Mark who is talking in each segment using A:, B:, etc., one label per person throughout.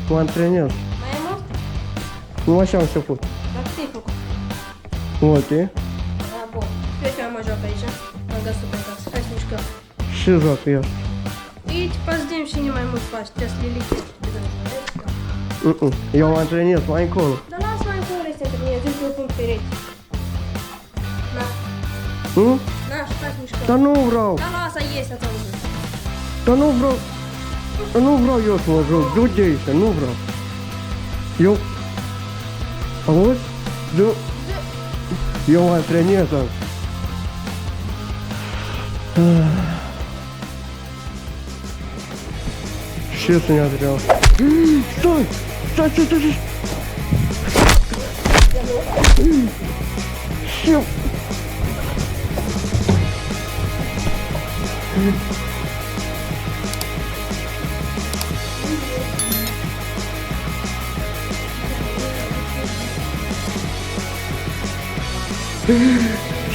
A: Mă antrenez.
B: Mai e mult?
A: Nu așa am început.
B: Dar câte ai făcut?
A: Multe.
B: Da, bun. Cred că eu mă joc aici. Am găsit pe casă. Hai să mișcăm.
A: Și joc eu.
B: Aici păzdim și ne mai mult faci. Trebuie să le lichezi.
A: Eu mă antrenez mai încolo.
B: Dar lasă mai încolo este întâlnire. Zic eu pun perechi. Na. Na, și faci mișcăm.
A: Dar nu vreau.
B: Da, lasă, iese, ați auzit.
A: Dar nu vreau. Dar nu vreau eu să mă joc. Du-te aici, nu vreau. Eu... Auzi? Eu mă antrenez. Ce să ne antrenăm? Stai! Stai, stai, stai! Și...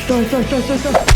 A: Stai, stai, stai, stai, stai!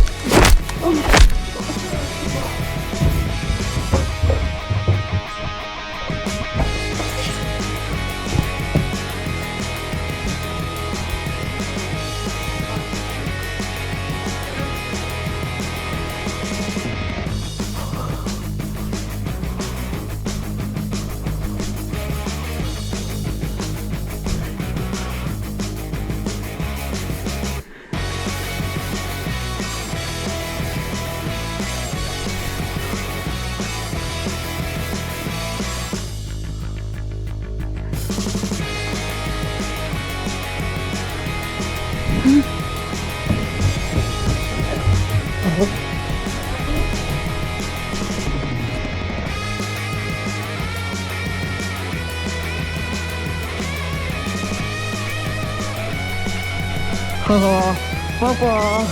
A: Haha, papa!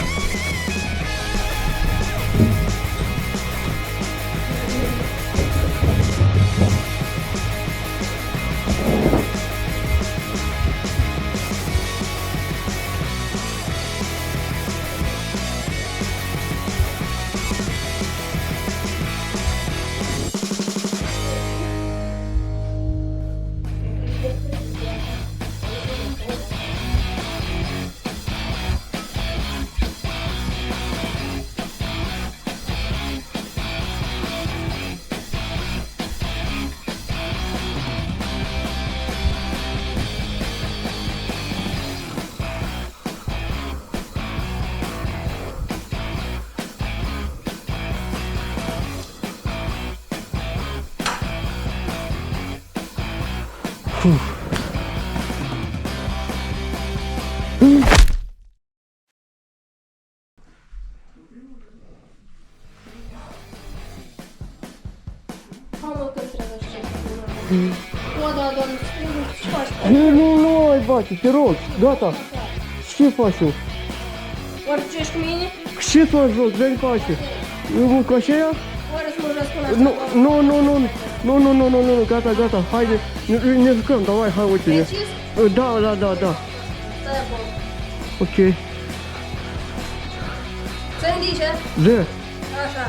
B: Mamă, când trebuie să știi. O, da, doamne, ce faci?
A: Nu mai face, te rog, gata. Ce faci eu?
B: Oare tu ești cu mine?
A: Ce să mă joc, dă-mi face. Nu, cu așa?
B: Oare să mă joc până asta?
A: Nu, gata, gata, haide, ne jucăm, давай, hai, uite.
B: Decis?
A: Da.
B: Stai acolo.
A: Ok.
B: Să indice?
A: Da.
B: Așa.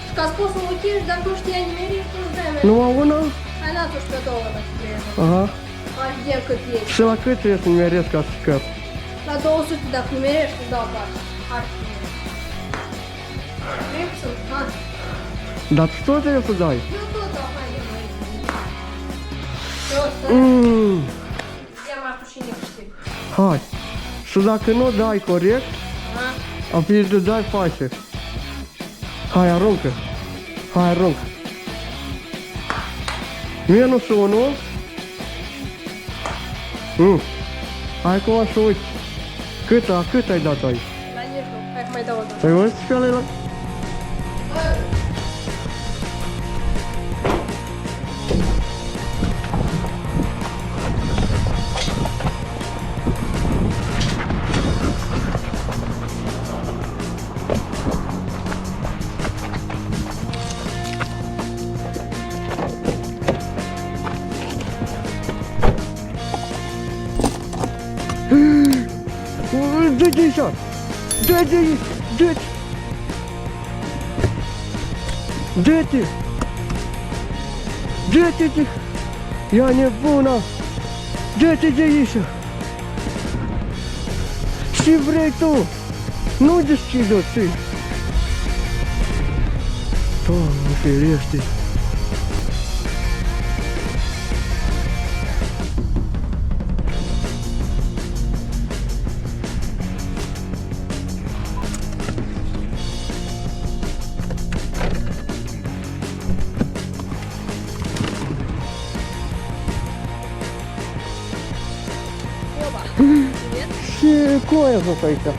B: Și ca spus să uchiși, dacă nu știi nimerit, nu-ți dai mai.
A: Numai una?
B: Hai, da, tu și pe două, dacă trebuie.
A: Aha.
B: Hai, vedem cât ești.
A: Și la cât trebuie să nimeresc ca să scap?
B: La 200, dacă nimerești, îți dau bani. Hai. Vrei să hai.
A: Dar tu tot trebuie să dai.
B: Eu tot dau, hai de mai. Eu să... Ia martul și ne câștig.
A: Hai. Și dacă nu dai corect, atunci de dai face. Hai, aruncă. Hai, aruncă. Minus 1. Hai acum să uiți. Cât ai dat aici?
B: La mijloc. Hai că mai dau o dată.
A: Păi văd și ăla. Dă-te așa! Dă-te! Du-te de... Ea nebună! Du-te de aici! Ce vrei tu? Nu deschide-o, ce? Doamne ferește! Și cum ai fost aici?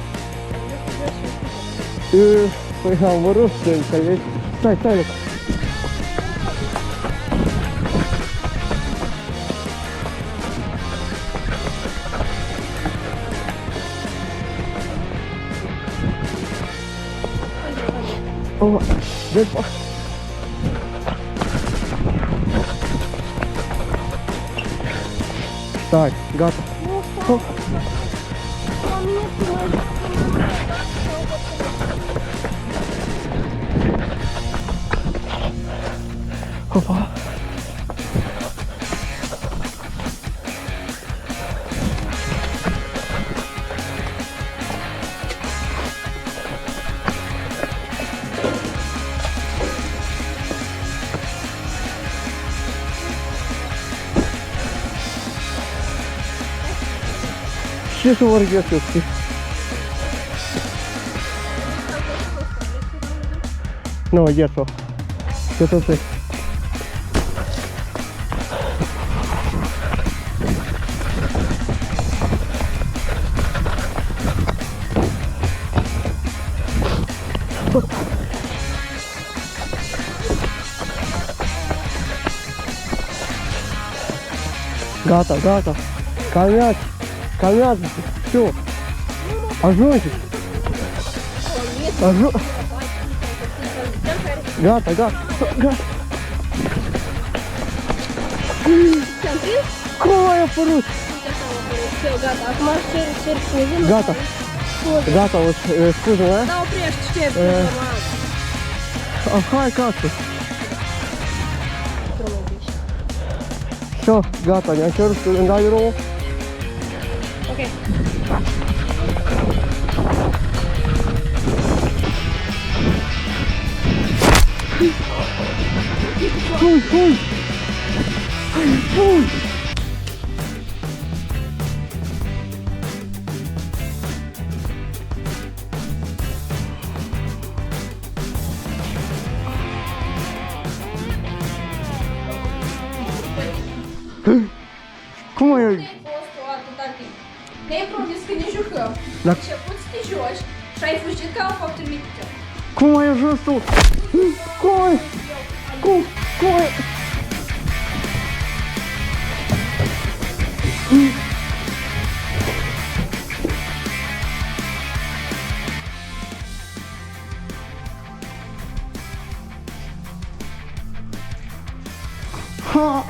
A: Păi am vrut să înțelegi. Stai, Luca. Oh, deci... Stai, gata. Oh. Opa. Ce să vorbesc eu, știi? Nu, ies-o. Ce să te... Gata, gata. Calmează. Calmează-te. Все. Ajunge. Gata, gata. Gata.
B: Ți-am prins?
A: Cum ai apărut?
B: Все, gata. Acum cer scuze.
A: Gata. Gata, scuze-mă.
B: Da, oprești, știi, normal.
A: Hai acasă. Все, gata, ne-am cerut să îmi dai drumul.
B: Ok.
A: Hai, hai! Hai! Cum ai...
B: Postul atâta timp. Ne-ai promis că ne jucăm.
A: Da.
B: Început să te joci și ai fugit ca un fapt uimitor.
A: Cum ai ajuns tu? Cum ai... Cum ai... Ha!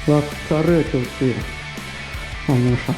A: Ладно, царапил ты. Анюша.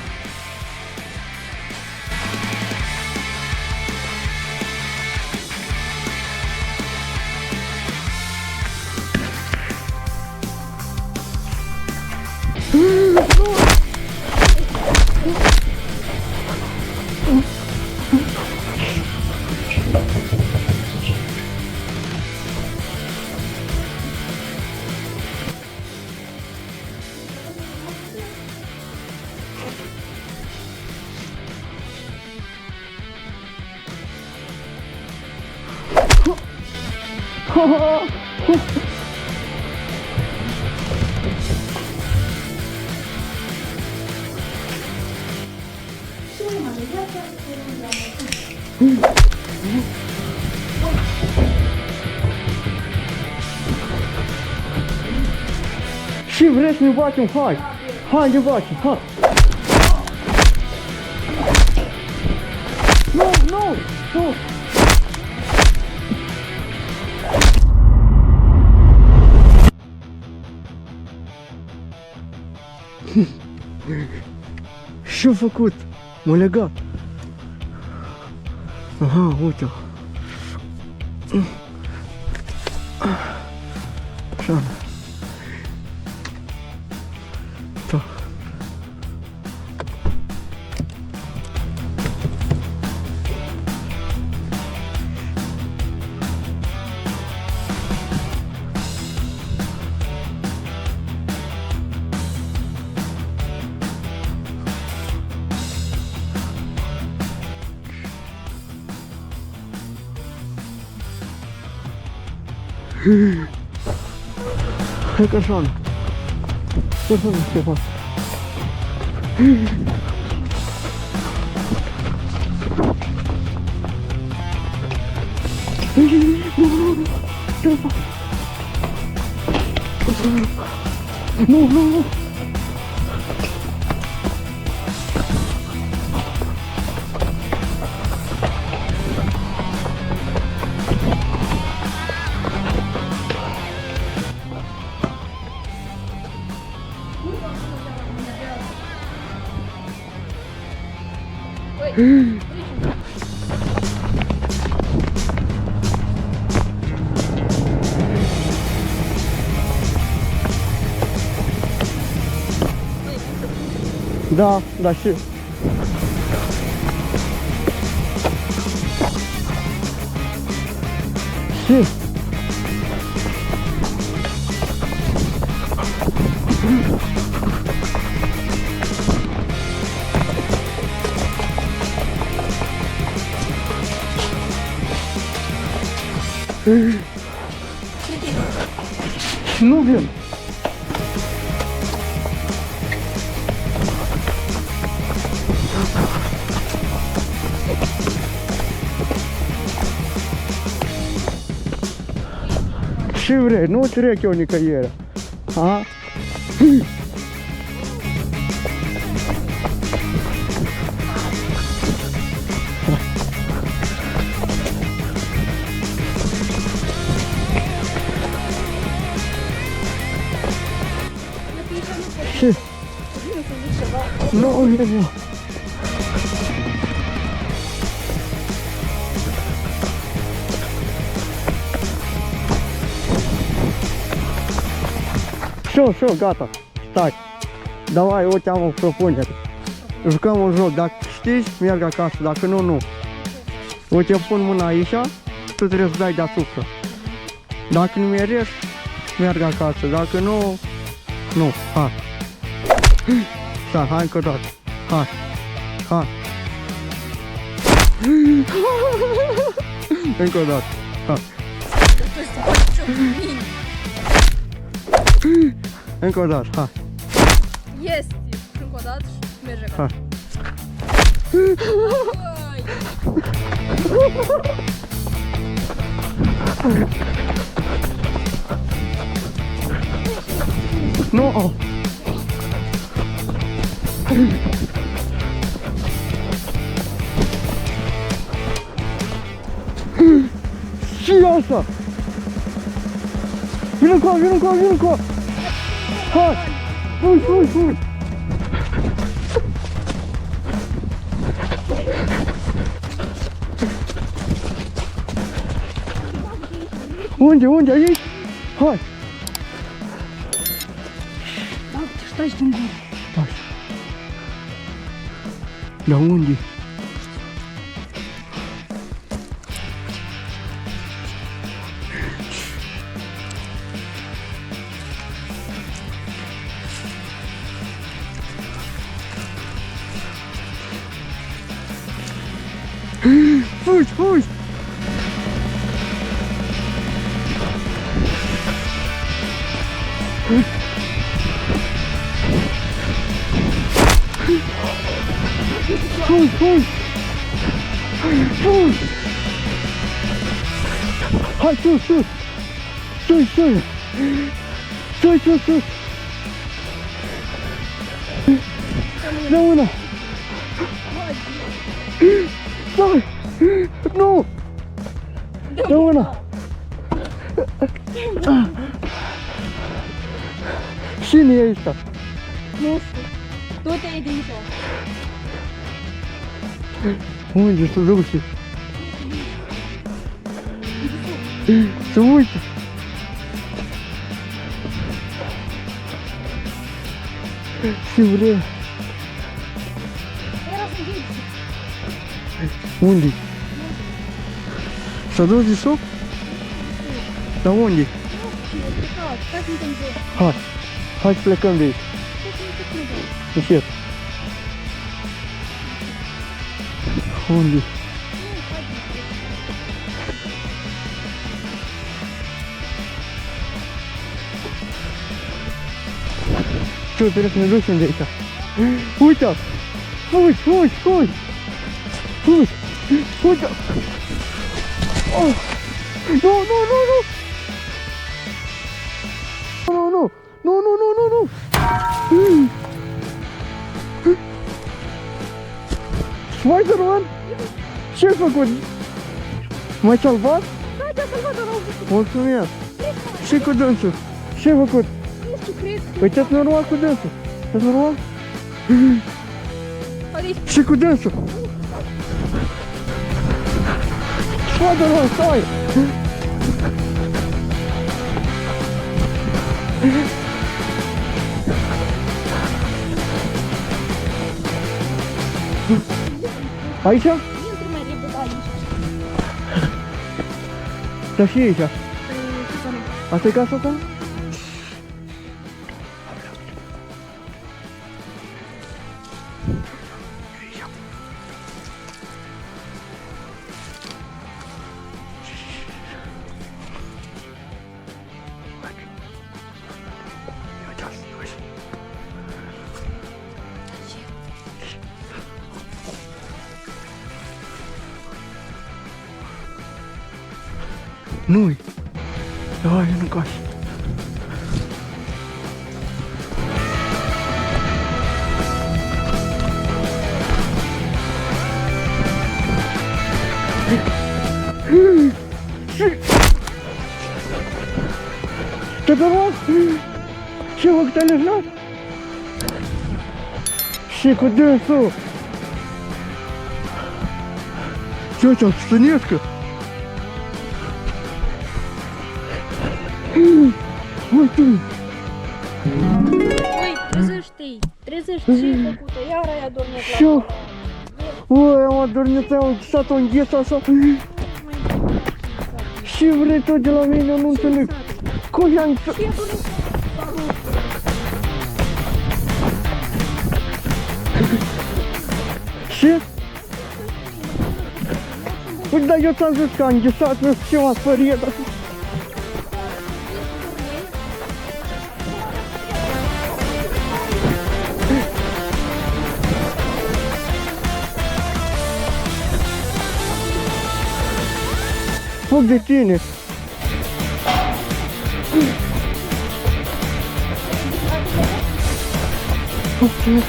A: Și vrei să ne batem? Hai! Hai, ne batem! Hai! Nu, nu! sus! Ce-a făcut? M-a legat. Aha, uite. Așa. Da. Hai că așa. Să nu ce fac. Nu, nu, nu. Da, da și... Și... Nu vin. Ce vrei? Nu trec eu nicăieri. A? Ce? Nu, nu. Șo, gata, stai. Давай, uite, am o propunere. Jucăm un joc, dacă știi, merg acasă, dacă nu, nu. Uite, pun mâna aici, tu trebuie să dai deasupra. Dacă nu mergi, merg acasă, dacă nu, nu, hai. Stai, hai încă o dată, hai, hai. Încă o dată, hai. Încă o dată, hai.
B: Este! Și încă o dată și merge acasă.
A: Hai. Nu! Și asta! Vino încoa, vino încoa, vino încoa! Hai! Fugi, fugi, fugi! Unde, unde, aici? Hai!
B: Da, stai din gură.
A: Hai! La unde? Fugi, fugi! Fugi, fugi! Fugi! Hai, sus, sus! Stai, stai! Stai, sus, sus! Dă una! Stai! Nu! Dă mâna! Cine e ăsta?
B: Nu știu. Tu te-ai de aici.
A: Unde să duce? Să uite! Ce vrea?
B: Era să vezi.
A: Unde? S-a dus de sus? Dar unde?
B: Stai să uităm jos.
A: Hai! Hai să plecăm de aici. Încet. Unde? Ce trebuie să ne ducem de aici? Uite! Uite! Uite! Uite! Uite! Uite! Oh! Nu, nu, nu, nu! Nu, nu! Nu, nu, nu, nu, nu! Spider-Man? Ce-ai făcut? M-ai salvat?
B: Da, te-a salvat, dar au făcut.
A: Mulțumesc! Ce cu dânsul? Ce-ai făcut?
B: Nu știu, cred.
A: Păi te-ați normal cu dânsul? Te-ați normal?
B: Adică,
A: Ce cu dânsul? Spider-Man, stai! Aici?
B: intru mai repede aici.
A: Dar și aici?
B: Păi, ce să nu?
A: Asta e casa ta? Nu-i! Hai, nu cași! Te-ai luat? Ce făcut, te-ai leșnat? Și cu dânsul! Ce ți-am stănescă? Uite!
B: Ui, trezește-i. Trezește, ce-ai făcut-o? Iar aia dormit la
A: Ce? Ui, am adormit, am închisat-o în gheța așa. Ce vrei tu de la mine, nu înțeleg. Cum i-am închisat?
B: Ce-ai făcut?
A: Ce? Uite, dar eu ți-am zis că am înghețat, nu știu ce m-a spăriet. Foc de tine! Ok.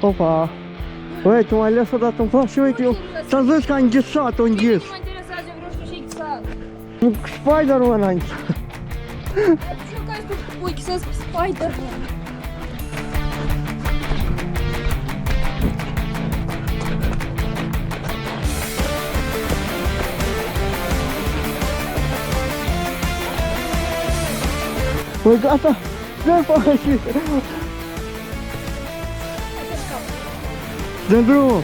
A: Opa! Băi, tu m-ai lăsat odată în fac și uite, eu ți-am zis că am înghețat-o în gheț.
B: Nu mă interesează, eu vreau să și exact.
A: Spider-Man aici.
B: Știu că ai spus cu ochi să Spider-Man.
A: Băi, gata! Dă-mi pașii! Dă-mi drumul!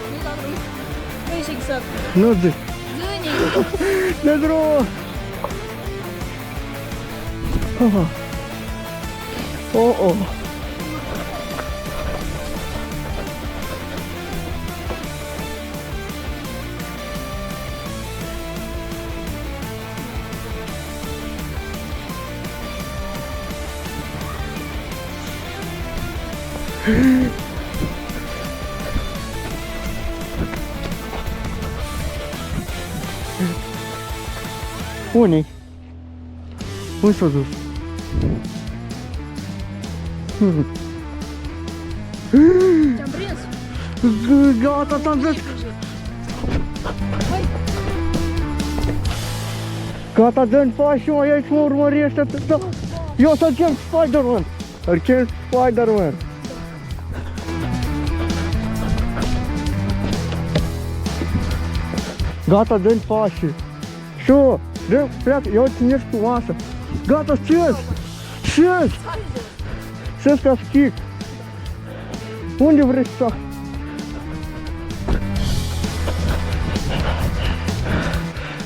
B: Vezi exact.
A: Nu zic!
B: Zâni!
A: Dă-mi drumul! Oh, oh! Unii? Unde s-a dus?
B: Te-am prins?
A: Gata, ți-am zis! Gata, dă-mi pași, mă, el și mă urmărește. Eu să-l chem Spider-Man! Îl chem Spider-Man! Gata, dă-mi pași! Șu! Dă-mi, prieten, eu ținesc cu masă! Gata, șezi! Șezi! Șezi ca schic! Unde vrei să...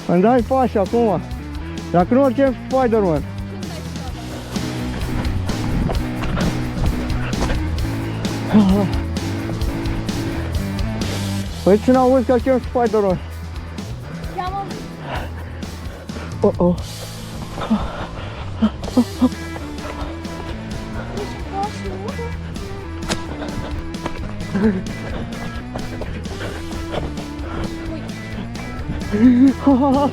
A: Îmi dai pași acum! Dacă nu, îl chem Spider-Man! Păi ce n-auzi că chem Spider-Man?
B: Cheamă...
A: Oh, oh. Ha ha ha.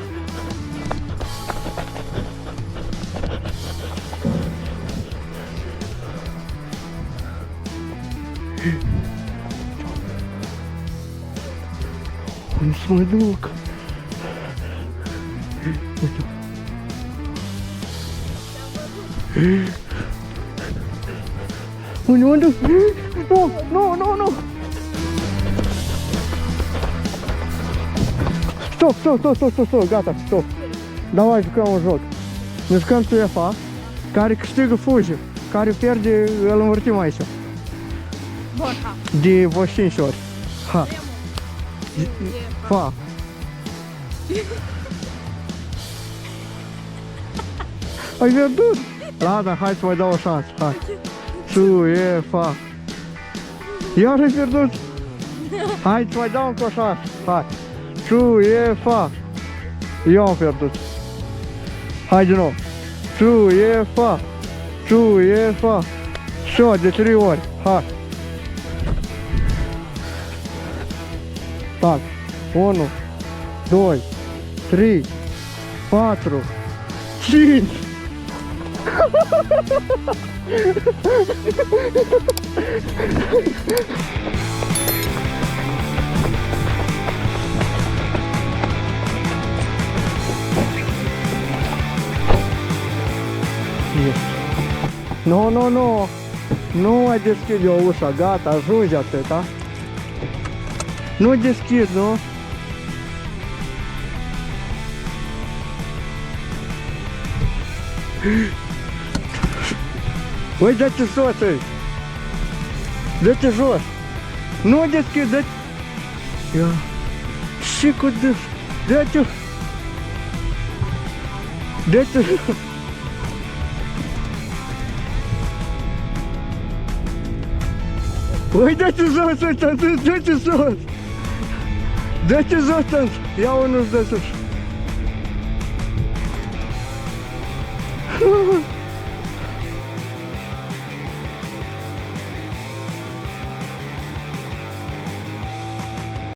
A: Unde să mă duc? Uite. Unde? Nu, nu, nu, nu! Stop, gata, stop. Давай jucăm un joc. Ne jucăm UEFA, care câștigă fuge, care pierde îl învârtim aici.
B: Bun, ha.
A: De vreo 5 ori. Ha. Fa. Ai pierdut? Lasă, hai să mai dau o șansă, hai. UEFA. Iar ai pierdut? Hai să mai dau încă o șansă, hai. UEFA. Eu am pierdut. Hai din nou. UEFA. Și de 3 ori. Hai. Tac. 1, 2, 3, 4, 5. Nu, nu, nu! Nu mai deschid eu ușa, gata, ajunge atâta. Nu deschid, nu? Băi, dă-te jos, ei! Dă-te jos! Nu deschid, dă-te... Ia... Și cu dâs... Dă-te... Dă-te jos! Băi, dă-te jos, ăsta, dă-te jos! Dă-te jos, ăsta! Ia unul-ți dă sus!